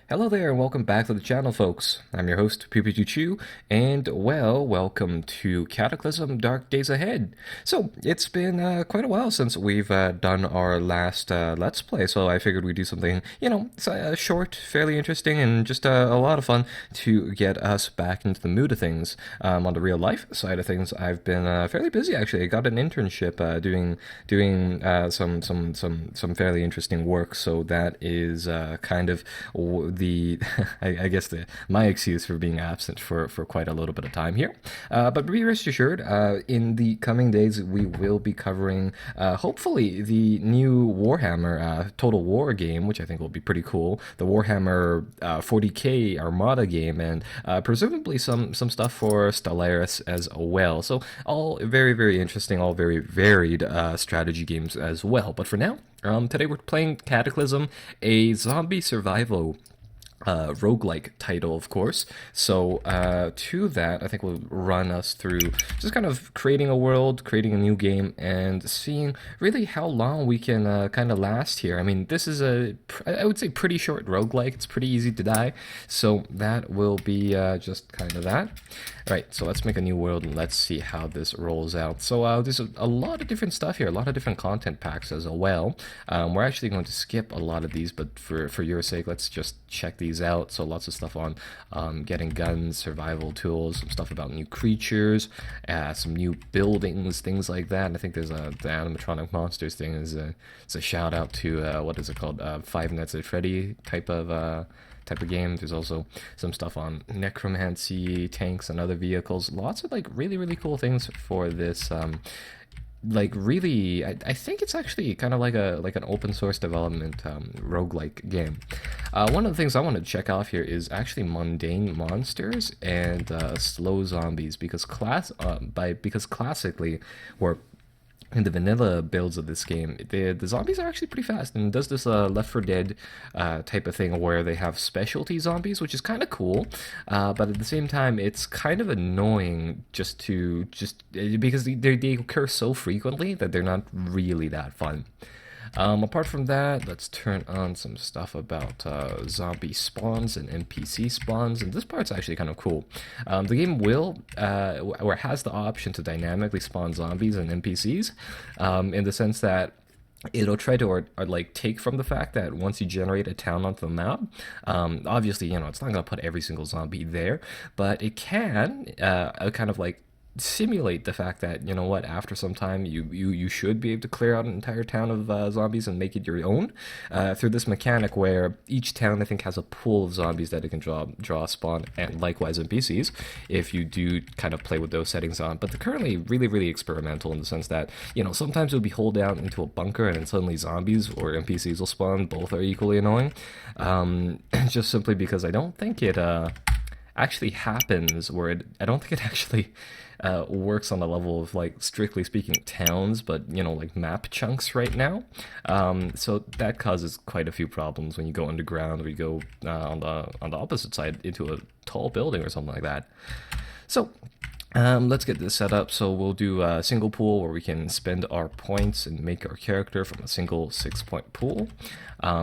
Hello there, and welcome back to the channel, folks. I'm your host, Chu, and well, welcome to Cataclysm Dark Days Ahead. So, it's been quite a while since we've done our last Let's Play, so I figured we'd do something, short, fairly interesting, and just a lot of fun to get us back into the mood of things. On the real life side of things, I've been fairly busy, actually. I got an internship doing some fairly interesting work, so that is kind of the I guess my excuse for being absent for quite a little bit of time here. But be rest assured, in the coming days we will be covering hopefully the new Warhammer Total War game, which I think will be pretty cool. The Warhammer 40k Armada game, and presumably some stuff for Stellaris as well. So all very interesting, all very varied strategy games as well. But for now, today we're playing Cataclysm, a zombie survival roguelike title, of course. So to that, I think will run us through just kind of creating a world, creating a new game, and seeing really how long we can kind of last here. I mean, this is I would say pretty short roguelike. It's pretty easy to die. So that will be just kind of that. All right, so let's make a new world and let's see how this rolls out. So there's a lot of different stuff here, a lot of different content packs as well. We're actually going to skip a lot of these, but for your sake, let's just check these out. So lots of stuff on getting guns, survival tools, some stuff about new creatures, some new buildings, things like that. And I think there's the animatronic monsters thing is a shout out to what is it called, Five Nights at Freddy type of game. There's also some stuff on necromancy, tanks, and other vehicles. Lots of like really cool things for this. I think it's actually kind of like an open source development roguelike game. One of the things I want to check off here is actually mundane monsters and slow zombies, because classically, or in the vanilla builds of this game, the zombies are actually pretty fast, and it does this Left 4 Dead type of thing where they have specialty zombies, which is kind of cool, but at the same time, it's kind of annoying because they occur so frequently that they're not really that fun. Apart from that, let's turn on some stuff about zombie spawns and NPC spawns, and this part's actually kind of cool. The game has the option to dynamically spawn zombies and NPCs, in the sense that it'll try to or like take from the fact that once you generate a town onto the map, obviously, it's not going to put every single zombie there, but it can kind of like simulate the fact that, after some time you should be able to clear out an entire town of zombies and make it your own, through this mechanic where each town, I think, has a pool of zombies that it can draw spawn, and likewise NPCs if you do kind of play with those settings on. But they're currently really experimental, in the sense that, sometimes you'll be holed down into a bunker and then suddenly zombies or NPCs will spawn. Both are equally annoying, just simply because I don't think it actually happens, I don't think it actually works on the level of, like, strictly speaking, towns, but like map chunks right now. So that causes quite a few problems when you go underground, or you go on the opposite side into a tall building or something like that. So let's get this set up. So we'll do a single pool where we can spend our points and make our character from a single 6-point pool.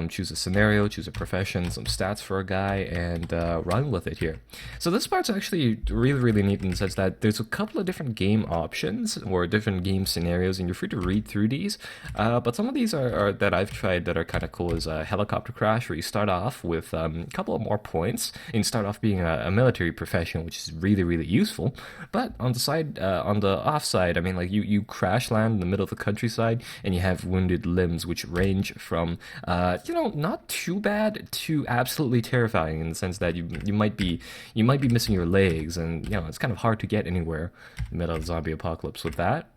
Choose a scenario, choose a profession, some stats for a guy, and run with it here. So this part's actually really neat, in the sense that there's a couple of different game options or different game scenarios, and you're free to read through these. But some of these are that I've tried that are kind of cool. Is a helicopter crash, where you start off with a couple of more points and you start off being a military profession, which is really useful. But on the side, on the off side, I mean, like you crash land in the middle of the countryside, and you have wounded limbs, which range from not too bad to absolutely terrifying, in the sense that you might be missing your legs, and it's kind of hard to get anywhere in the middle of the zombie apocalypse with that.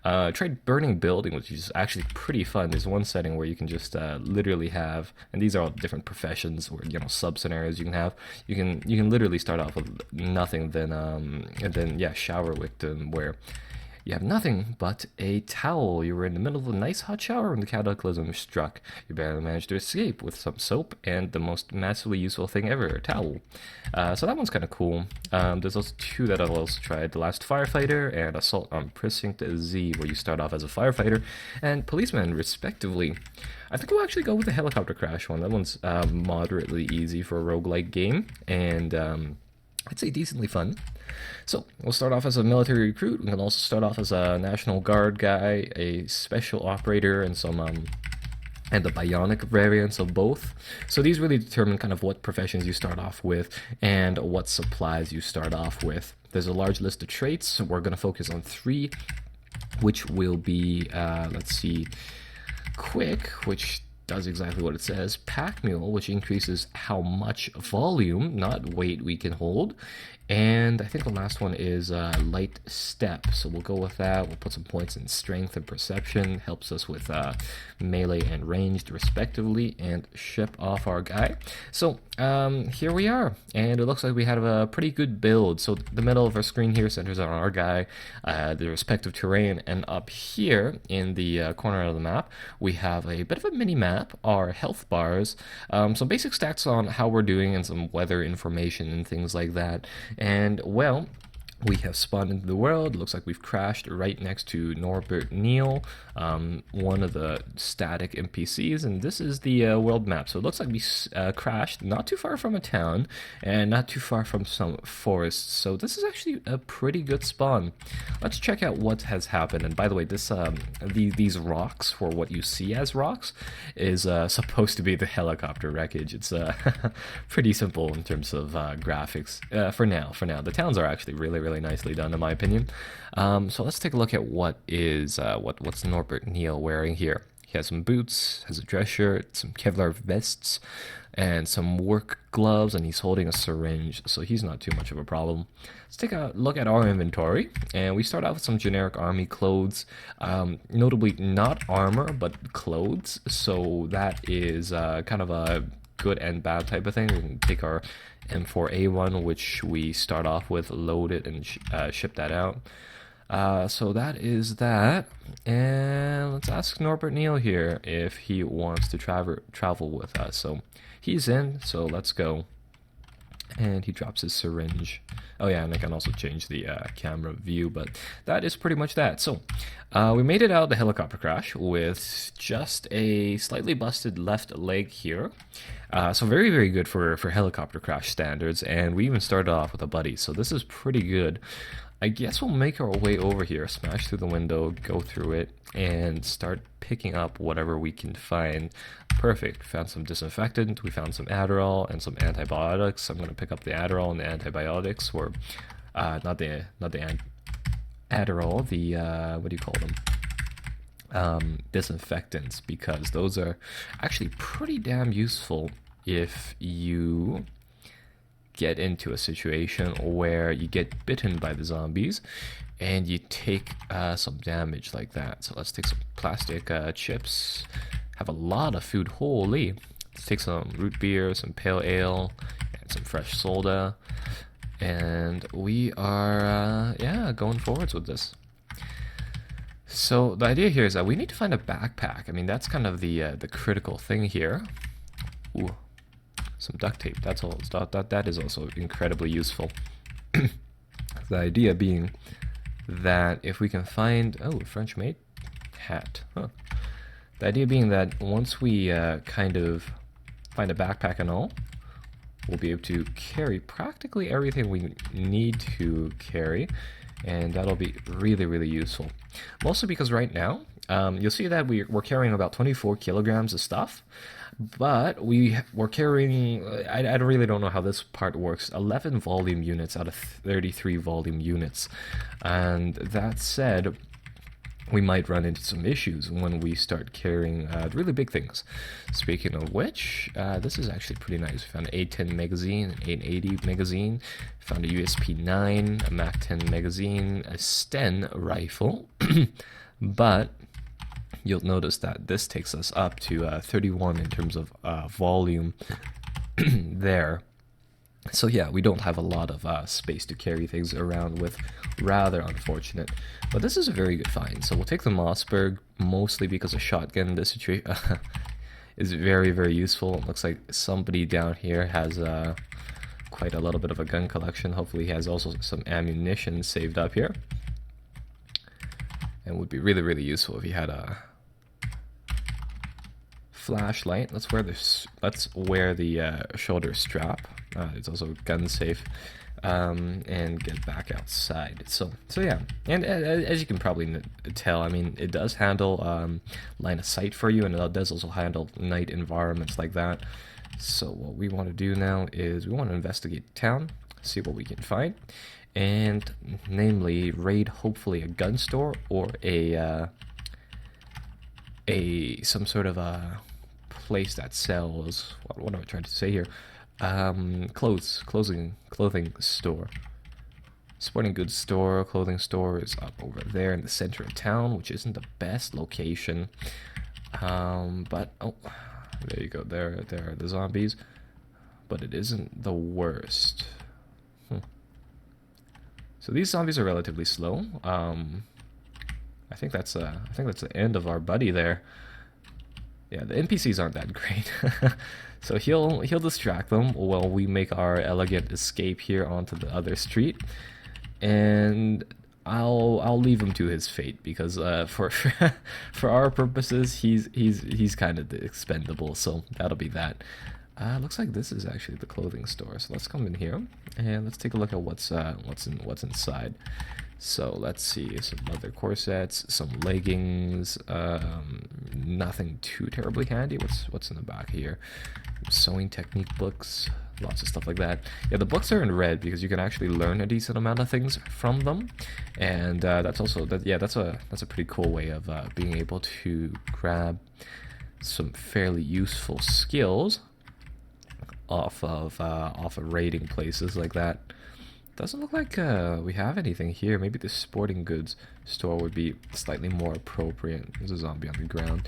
Tried burning building, which is actually pretty fun. There's one setting where you can just literally have, and these are all different professions or sub scenarios you can have. You can literally start off with nothing, then and then shower victim, where You have nothing but a towel. You were in the middle of a nice hot shower when the Cataclysm struck. You barely managed to escape with some soap and the most massively useful thing ever, a towel. So that one's kind of cool. There's also two that I've also tried. The Last Firefighter and Assault on Precinct Z, where you start off as a firefighter and policeman, respectively. I think we'll actually go with the helicopter crash one. That one's moderately easy for a roguelike game, and I'd say decently fun. So we'll start off as a military recruit. We can also start off as a National Guard guy, a special operator, and some and the bionic variants of both. So these really determine kind of what professions you start off with and what supplies you start off with. There's a large list of traits. So we're going to focus on 3, which will be, let's see, Quick, which does exactly what it says, Pack Mule, which increases how much volume, not weight, we can hold, and I think the last one is Light Step, so we'll go with that. We'll put some points in Strength and Perception, helps us with melee and ranged respectively, and ship off our guy. So here we are, and it looks like we have a pretty good build. So the middle of our screen here centers on our guy, the respective terrain, and up here in the corner of the map we have a bit of a mini map, our health bars, some basic stats on how we're doing, and some weather information and things like that. And well, we have spawned into the world. Looks like we've crashed right next to Norbert Neal, one of the static NPCs, and this is the world map. So it looks like we crashed not too far from a town and not too far from some forests. So this is actually a pretty good spawn. Let's check out what has happened. And by the way, this these rocks, for what you see as rocks, is supposed to be the helicopter wreckage. It's pretty simple in terms of graphics for now. The towns are actually really nicely done, in my opinion. So let's take a look at what is what's Norbert Neal wearing here. He has some boots, has a dress shirt, some Kevlar vests, and some work gloves, and he's holding a syringe, so he's not too much of a problem. Let's take a look at our inventory, and we start out with some generic army clothes, notably not armor, but clothes, so that is kind of a good and bad type of thing. We can take our M4A1, which we start off with, load it, and ship that out. So that is that, and let's ask Norbert Neal here if he wants to travel with us. So he's in, so let's go. And he drops his syringe. Oh yeah, and I can also change the camera view, but that is pretty much that. So we made it out the helicopter crash with just a slightly busted left leg here. So very good for helicopter crash standards, and we even started off with a buddy, so this is pretty good. I guess we'll make our way over here, smash through the window, go through it, and start picking up whatever we can find. Perfect. Found some disinfectant, we found some Adderall, and some antibiotics. I'm going to pick up the Adderall and the antibiotics, or not the Adderall, the what do you call them? Disinfectants, because those are actually pretty damn useful if you get into a situation where you get bitten by the zombies and you take some damage like that. So let's take some plastic chips, have a lot of food, holy. Let's take some root beer, some pale ale, and some fresh soda, and we are going forwards with this. So the idea here is that we need to find a backpack. I mean, that's kind of the critical thing here. Ooh, some duct tape. That's all. That is also incredibly useful. The idea being that if we can find a French made hat. Huh. The idea being that once we kind of find a backpack and all, we'll be able to carry practically everything we need to carry, and that'll be really useful. Mostly because right now, you'll see that we're carrying about 24 kilograms of stuff, but we're carrying, I really don't know how this part works, 11 volume units out of 33 volume units. And that said, we might run into some issues when we start carrying really big things. Speaking of which, this is actually pretty nice. We found an A10 magazine, an 880 magazine, found a USP9, a MAC-10 magazine, a Sten rifle, but you'll notice that this takes us up to 31 in terms of volume there. So yeah, we don't have a lot of space to carry things around with. Rather unfortunate. But this is a very good find. So we'll take the Mossberg, mostly because a shotgun in this situation is very, very useful. It looks like somebody down here has quite a little bit of a gun collection. Hopefully he has also some ammunition saved up here. And would be really, really useful if he had a flashlight. Let's wear this. Let's wear the shoulder strap. It's also gun safe, and get back outside. So yeah. And as you can probably tell, I mean, it does handle line of sight for you, and it does also handle night environments like that. So what we want to do now is we want to investigate town, see what we can find, and namely raid hopefully a gun store or a some sort of a place that sells, what am I trying to say here? Clothing store. Sporting goods store, clothing store is up over there in the center of town, which isn't the best location. But oh, there you go. There are the zombies, but it isn't the worst. So these zombies are relatively slow. I think that's the end of our buddy there. Yeah, the NPCs aren't that great. So he'll distract them while we make our elegant escape here onto the other street, and I'll leave him to his fate because for for our purposes he's kind of expendable. So that'll be that. Looks like this is actually the clothing store. So let's come in here and let's take a look at what's inside. So let's see, some leather corsets, some leggings, nothing too terribly handy. What's in the back here? Sewing technique books, lots of stuff like that. Yeah, the books are in red because you can actually learn a decent amount of things from them, and that's also that's a pretty cool way of being able to grab some fairly useful skills off of raiding places like that. Doesn't look like we have anything here. Maybe the sporting goods store would be slightly more appropriate. There's a zombie on the ground.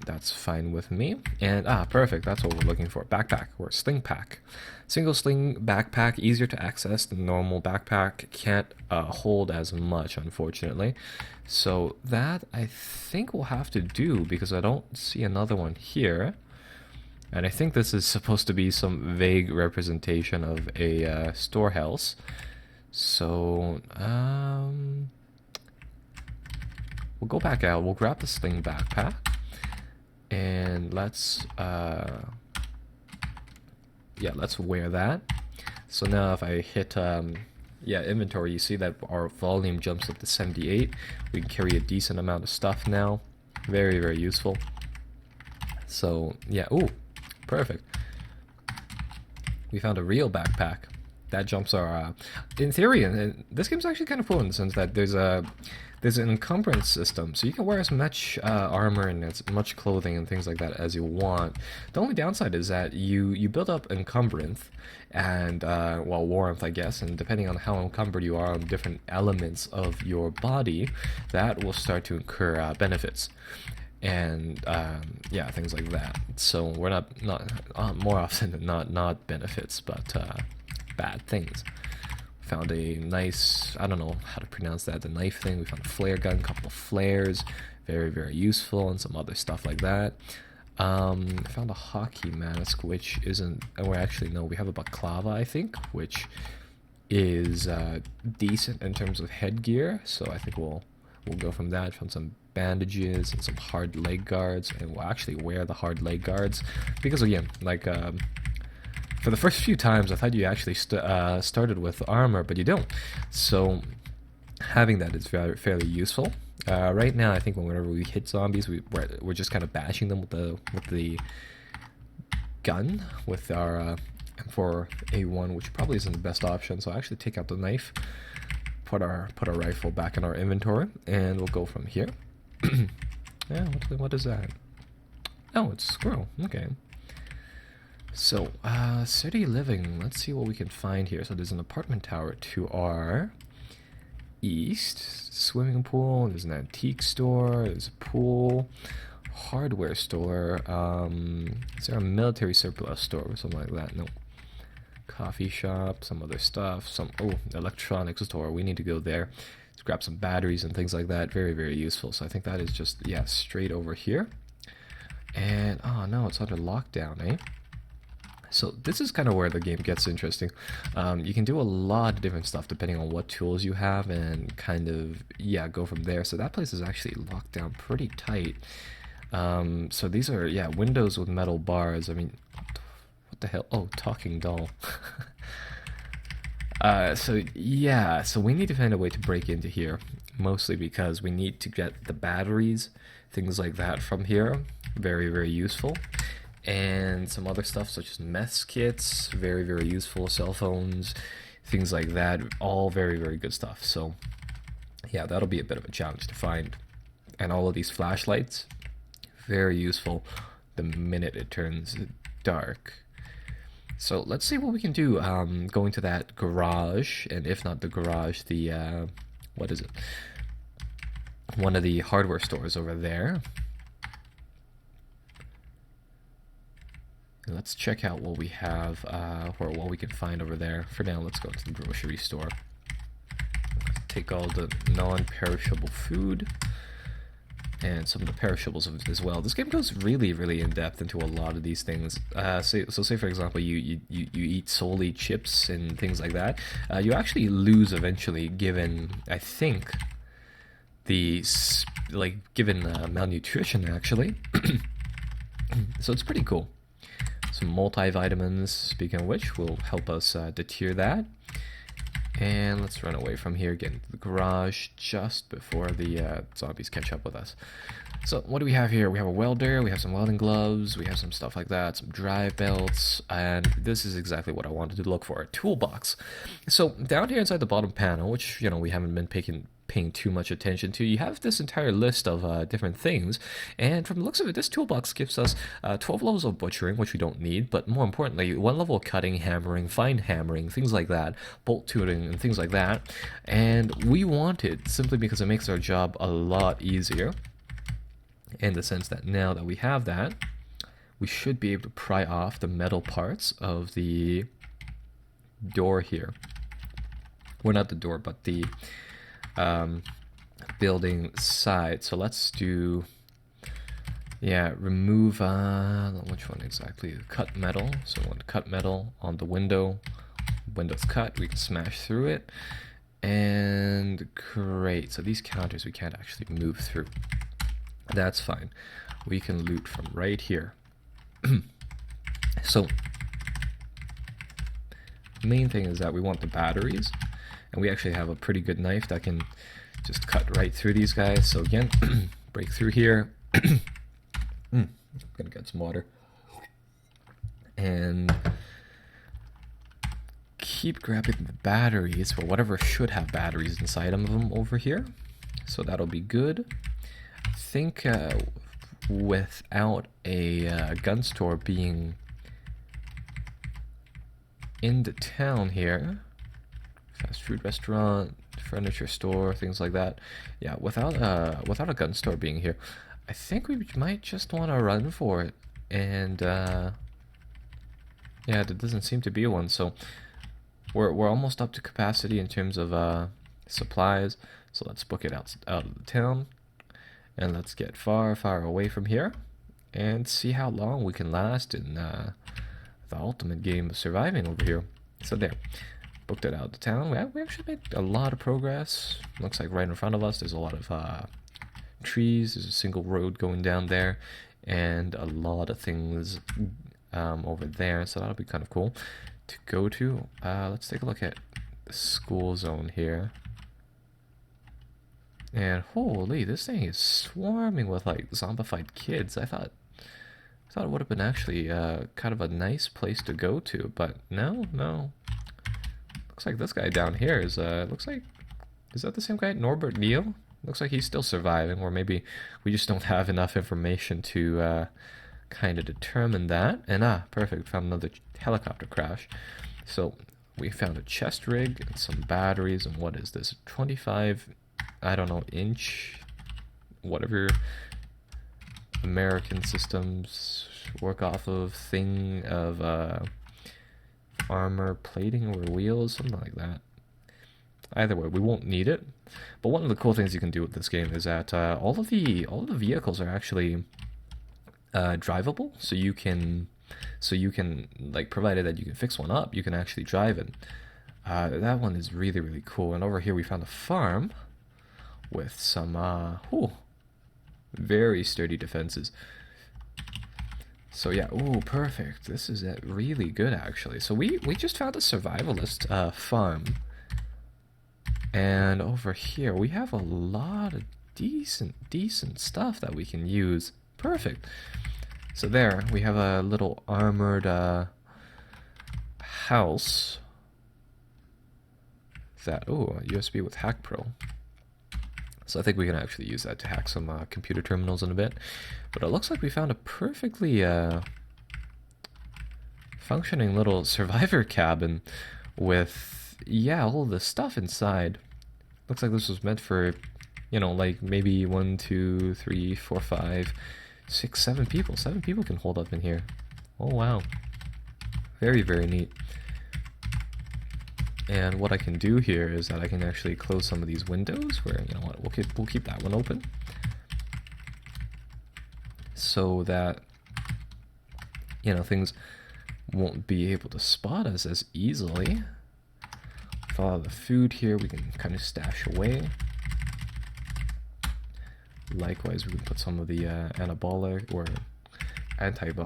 That's fine with me. And perfect. That's what we're looking for. Backpack or sling pack. Single sling backpack, easier to access than normal backpack. Can't hold as much, unfortunately. So that I think we'll have to do because I don't see another one here. And I think this is supposed to be some vague representation of a storehouse. So, we'll go back out. We'll grab the sling backpack. And let's wear that. So now if I hit, inventory, you see that our volume jumps up to 78. We can carry a decent amount of stuff now. Very, very useful. So, yeah, ooh. Perfect. We found a real backpack. That jumps our, in theory, and this game's actually kind of cool in the sense that there's an encumbrance system, so you can wear as much armor and as much clothing and things like that as you want. The only downside is that you build up encumbrance and warmth, I guess, and depending on how encumbered you are on different elements of your body, that will start to incur benefits. And things like that. So we're not more often than not benefits, but bad things. Found a nice, I don't know how to pronounce that, the knife thing. We found a flare gun, a couple of flares, very, very useful, and some other stuff like that. Found a hockey mask, which isn't, we have a baklava, I think, which is decent in terms of headgear. So I think we'll go from that. Found some bandages and some hard leg guards, and we'll actually wear the hard leg guards because again, for the first few times I thought you actually started with armor, but you don't. So having that is fairly useful. Right now, I think whenever we hit zombies, we're just kind of bashing them with the gun with our M4A1, which probably isn't the best option. So I actually take out the knife. Put our rifle back in our inventory, and we'll go from here. Yeah, what is that? Oh, it's a squirrel. Okay. So, city living. Let's see what we can find here. So there's an apartment tower to our east. Swimming pool. There's an antique store. There's a pool. Hardware store. Is there a military surplus store or something like that? No. Coffee shop, some other stuff, some, oh, electronics store. We need to go there to grab some batteries and things like that. Very, very useful. So I think that is just, yeah, straight over here. And, oh no, it's under lockdown, eh? So this is kind of where the game gets interesting. You can do a lot of different stuff depending on what tools you have and kind of, yeah, go from there. So that place is actually locked down pretty tight. So these are, yeah, windows with metal bars. I mean, what the hell? Oh, talking doll. So yeah, so we need to find a way to break into here, mostly because we need to get the batteries, things like that from here. Very, very useful. And some other stuff such as mess kits, very, very useful. Cell phones, things like that, all very, very good stuff. So yeah, that'll be a bit of a challenge to find. And all of these flashlights, very useful the minute it turns dark. So let's see what we can do. Go into that garage, and if not the garage, the what is it? One of the hardware stores over there. And let's check out what we have, or what we can find over there. For now, let's go to the grocery store. Take all the non-perishable food. And some of the perishables of it as well. This game goes really, really in depth into a lot of these things. So say for example, you eat solely chips and things like that. You actually lose eventually, given I think given malnutrition actually. So it's pretty cool. Some multivitamins, speaking of which, will help us deter that. And let's run away from here, get into the garage just before the zombies catch up with us. So what do we have here? We have a welder, we have some welding gloves, we have some stuff like that, some drive belts, and this is exactly what I wanted to look for, a toolbox. So down here inside the bottom panel, which, you know, we haven't been paying too much attention to, you have this entire list of different things, and from the looks of it, this toolbox gives us 12 levels of butchering, which we don't need, but more importantly, 1 level of cutting, hammering, fine hammering, things like that, bolt tooling, and things like that, and we want it simply because it makes our job a lot easier, in the sense that now that we have that, we should be able to pry off the metal parts of the door here. Well, not the door, but the building side. So let's do, yeah, remove, which one exactly? Cut metal. So we want to cut metal on the window. Window's cut, we can smash through it. And great. So these counters we can't actually move through. That's fine. We can loot from right here. So main thing is that we want the batteries, and we actually have a pretty good knife that can just cut right through these guys. So again, break through here. Gonna get some water. And keep grabbing the batteries, or whatever should have batteries inside of them over here. So that'll be good. I think without a gun store being in the town here, fast food restaurant, furniture store, things like that. Yeah, without a gun store being here, I think we might just want to run for it. And yeah, there doesn't seem to be one. So we're almost up to capacity in terms of supplies. So let's book it out of the town, and let's get far, far away from here, and see how long we can last in the ultimate game of surviving over here. So there, booked it out of the town. We actually made a lot of progress. Looks like right in front of us there's a lot of trees. There's a single road going down there, and a lot of things over there. So that'll be kind of cool to go to. Let's take a look at the school zone here. And holy, this thing is swarming with like zombified kids. I thought it would have been actually kind of a nice place to go to, but no. Looks like this guy down here is is that the same guy, Norbert Neal? Looks like he's still surviving, or maybe we just don't have enough information to kind of determine that. And perfect, found another helicopter crash. So we found a chest rig and some batteries, and what is this? 25, I don't know, inch, whatever American systems work off of thing of armor plating or wheels, something like that. Either way, we won't need it. But one of the cool things you can do with this game is that all of the vehicles are actually drivable, so you can like, provided that you can fix one up, you can actually drive it. That one is really, really cool. And over here we found a farm with some very sturdy defenses. So yeah, ooh, perfect. This is really good, actually. So we just found a survivalist farm. And over here we have a lot of decent stuff that we can use. Perfect. So there, we have a little armored house. That, oh, USB with Hack Pro. So I think we can actually use that to hack some computer terminals in a bit. But it looks like we found a perfectly functioning little survivor cabin with, yeah, all the stuff inside. Looks like this was meant for, you know, like maybe 1, 2, 3, 4, 5, 6, 7 people. 7 people can hold up in here. Oh, wow. Very, very neat. And what I can do here is that I can actually close some of these windows where, you know what, we'll keep that one open. So that, you know, things won't be able to spot us as easily. With all of the food here, we can kind of stash away. Likewise, we can put some of the anabolic or antibiotics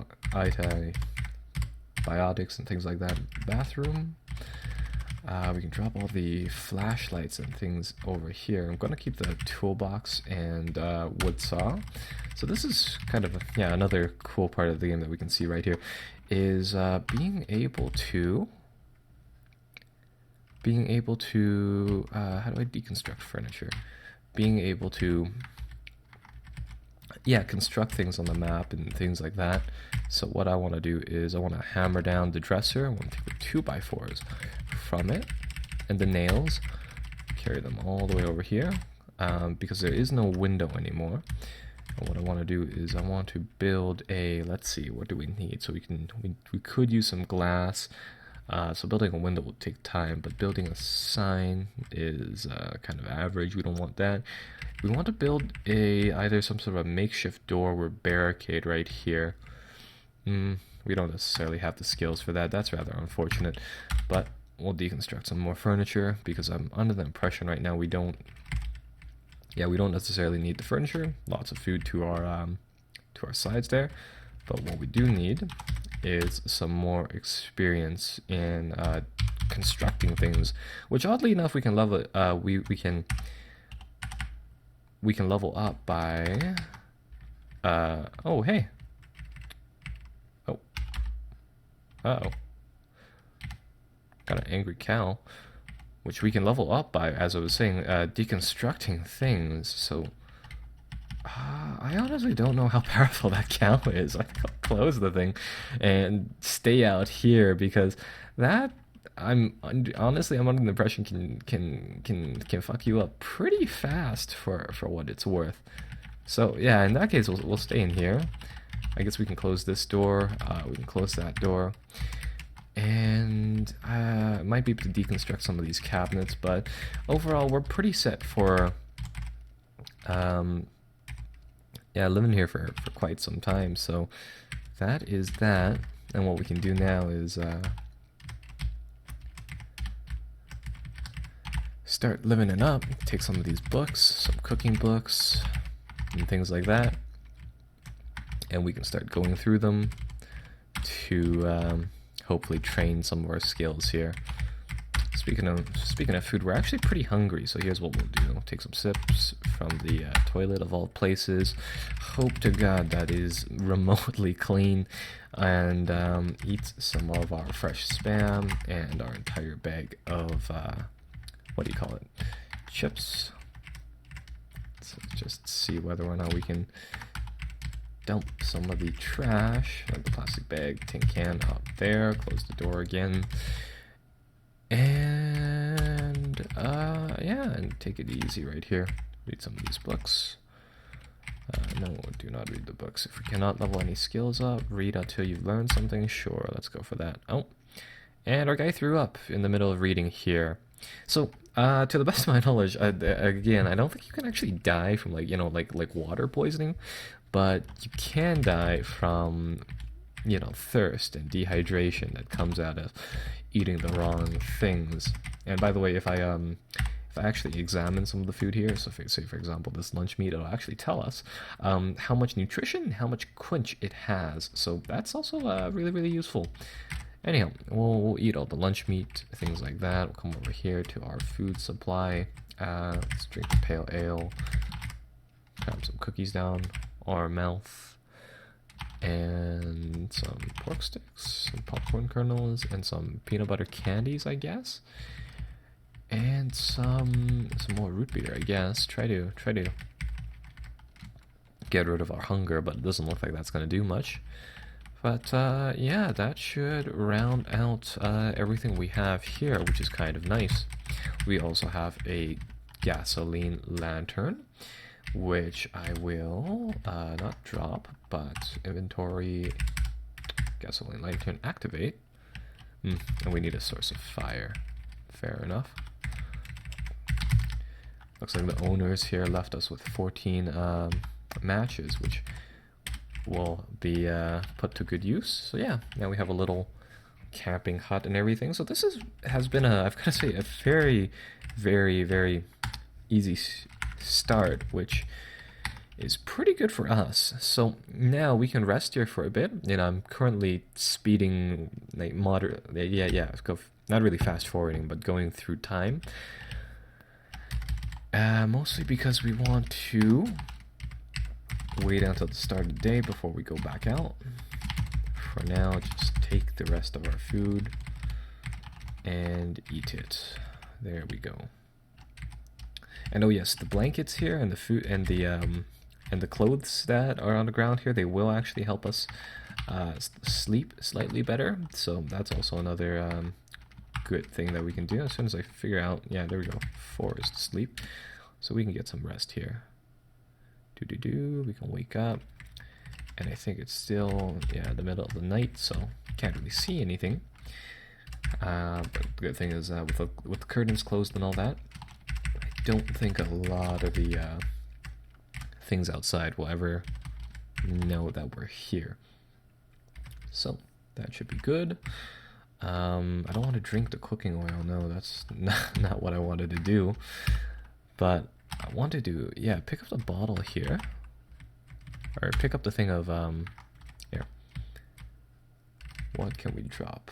and things like that in the bathroom. We can drop all the flashlights and things over here. I'm going to keep the toolbox and wood saw. So this is kind of another cool part of the game that we can see right here is being able to how do I deconstruct furniture? Being able to construct things on the map and things like that. So what I want to do is I want to hammer down the dresser. I want to take the 2x4s from it and the nails, carry them all the way over here because there is no window anymore. And what I want to do is I want to build a, let's see, what do we need? So we could use some glass. So building a window will take time, but building a sign is kind of average. We don't want that. We want to build either some sort of a makeshift door or barricade right here. We don't necessarily have the skills for that. That's rather unfortunate. But we'll deconstruct some more furniture because I'm under the impression right now we don't necessarily need the furniture. Lots of food to our sides there. But what we do need is some more experience in constructing things, which oddly enough we can level we can level up by oh, hey. Oh. Uh-oh. Got an angry cow, which we can level up by, as I was saying, deconstructing things. So I honestly don't know how powerful that cow is. I think I'll close the thing and stay out here because that I'm under the impression can fuck you up pretty fast for what it's worth. So yeah, in that case we'll stay in here. I guess we can close this door. We can close that door. And might be able to deconstruct some of these cabinets, but overall we're pretty set for living here for quite some time. So that is that. And what we can do now is start living it up. Take some of these books, some cooking books and things like that, and we can start going through them to hopefully train some of our skills here. Speaking of food, we're actually pretty hungry, so here's what we'll do. We'll take some sips from the toilet of all places. Hope to God that is remotely clean. And eat some of our fresh Spam and our entire bag of, what do you call it? Chips. So just see whether or not we can dump some of the trash, the plastic bag, tin can up there. Close the door again. And and take it easy right here. Read some of these books. No, do not read the books. If we cannot level any skills up, read until you've learned something. Sure, let's go for that. Oh, And our guy threw up in the middle of reading here. So, to the best of my knowledge, again, I don't think you can actually die from like like water poisoning, but you can die from thirst and dehydration that comes out of eating the wrong things. And by the way, if I actually examine some of the food here, so say for example this lunch meat, it'll actually tell us how much nutrition, how much crunch it has. So that's also really really useful. Anyhow, we'll eat all the lunch meat, things like that. We'll come over here to our food supply. Let's drink the pale ale. Cram some cookies down our mouth. And some pork sticks, some popcorn kernels, and some peanut butter candies, I guess. And some more root beer, I guess. Try to get rid of our hunger, but it doesn't look like that's going to do much. But yeah, that should round out everything we have here, which is kind of nice. We also have a gasoline lantern, which I will not drop, but inventory gasoline lantern activate. And we need a source of fire. Fair enough. Looks like the owners here left us with 14 matches, which will be put to good use. So yeah, now we have a little camping hut and everything. So this has been I've got to say, a very, very, very easy start, which is pretty good for us. So now we can rest here for a bit. I'm currently speeding, like moderate, not really fast forwarding, but going through time. Mostly because we want to wait until the start of the day before we go back out. For now, just take the rest of our food and eat it. There we go. And oh yes, the blankets here and the food and the clothes that are on the ground here, they will actually help us sleep slightly better. So that's also another good thing that we can do. As soon as I figure out, yeah, there we go, 4 is to sleep, so we can get some rest here. We can wake up, and I think it's still the middle of the night, so can't really see anything. But the good thing is with the curtains closed and all that, I don't think a lot of the things outside will ever know that we're here. So that should be good. I don't want to drink the cooking oil. No, that's not what I wanted to do. But I wanted to, pick up the bottle here. Or pick up the thing of, here. What can we drop?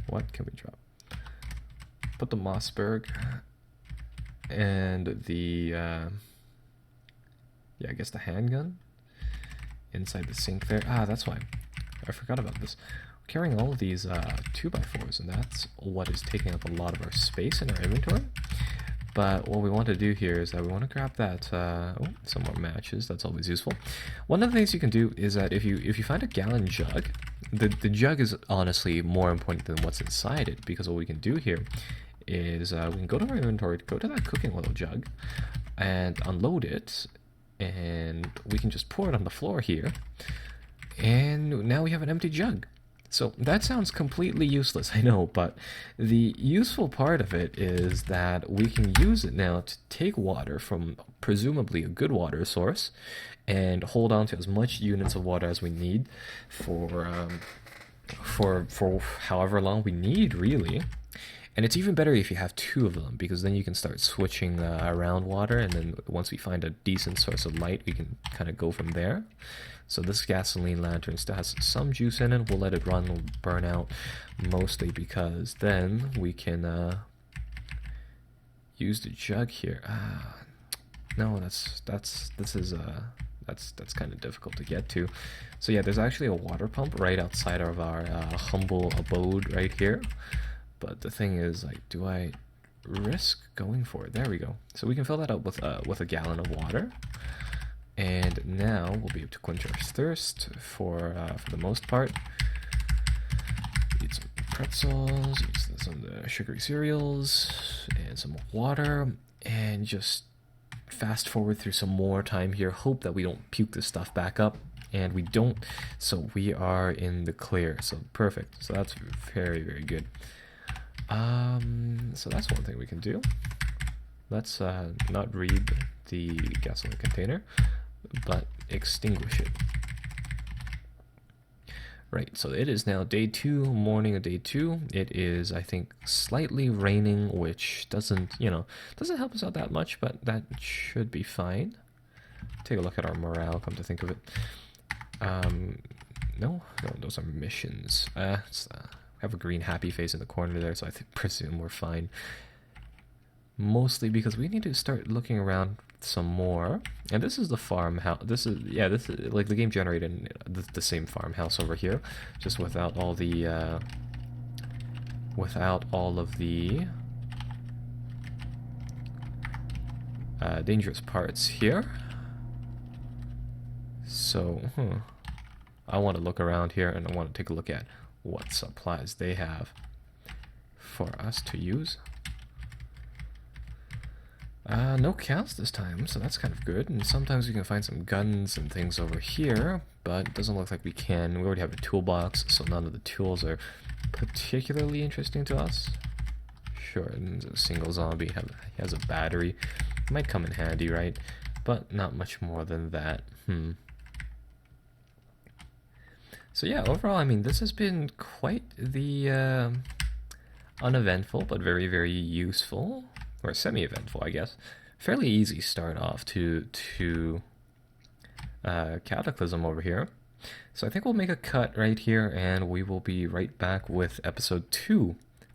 What can we drop? Put the Mossberg and the, I guess the handgun inside the sink there. That's why. I forgot about this. We're carrying all of these 2x4s, and that's what is taking up a lot of our space in our inventory. But what we want to do here is that we want to grab that, some more matches. That's always useful. One of the things you can do is that if you find a gallon jug, the jug is honestly more important than what's inside it, because what we can do here is we can go to our inventory, go to that cooking oil jug, and unload it, and we can just pour it on the floor here, and now we have an empty jug. So that sounds completely useless, I know, but the useful part of it is that we can use it now to take water from presumably a good water source and hold on to as much units of water as we need for however long we need, really. And it's even better if you have 2 of them, because then you can start switching around water, and then once we find a decent source of light, we can kind of go from there. So this gasoline lantern still has some juice in it. We'll let it run, we'll burn out, mostly because then we can use the jug here. No, that's kind of difficult to get to. So yeah, there's actually a water pump right outside of our humble abode right here. But the thing is, like, do I risk going for it? There we go. So we can fill that up with a gallon of water. And now we'll be able to quench our thirst for the most part. Eat some pretzels, eat some of the sugary cereals, and some water, and just fast forward through some more time here. Hope that we don't puke this stuff back up and we don't, so we are in the clear. So perfect. So that's very, very good. So that's one thing we can do. Let's not read the gasoline container, but extinguish it. Right, so it is now day 2, morning of day 2. It is, I think, slightly raining, which doesn't help us out that much, but that should be fine. Take a look at our morale, come to think of it. No, those are missions. Have a green happy face in the corner there, so I presume we're fine. Mostly because we need to start looking around some more. And this is the farmhouse. This is like the game generated the same farmhouse over here, just without all the dangerous parts here. So, I want to look around here, and I want to take a look at what supplies they have for us to use. No cows this time, so that's kind of good. And sometimes we can find some guns and things over here, but it doesn't look like we can. We already have a toolbox, so none of the tools are particularly interesting to us. Sure, and a single zombie has a battery. Might come in handy, right? But not much more than that. So yeah, overall, I mean, this has been quite the uneventful, but very, very useful, or semi-eventful, I guess. Fairly easy start off to Cataclysm over here. So I think we'll make a cut right here, and we will be right back with episode 2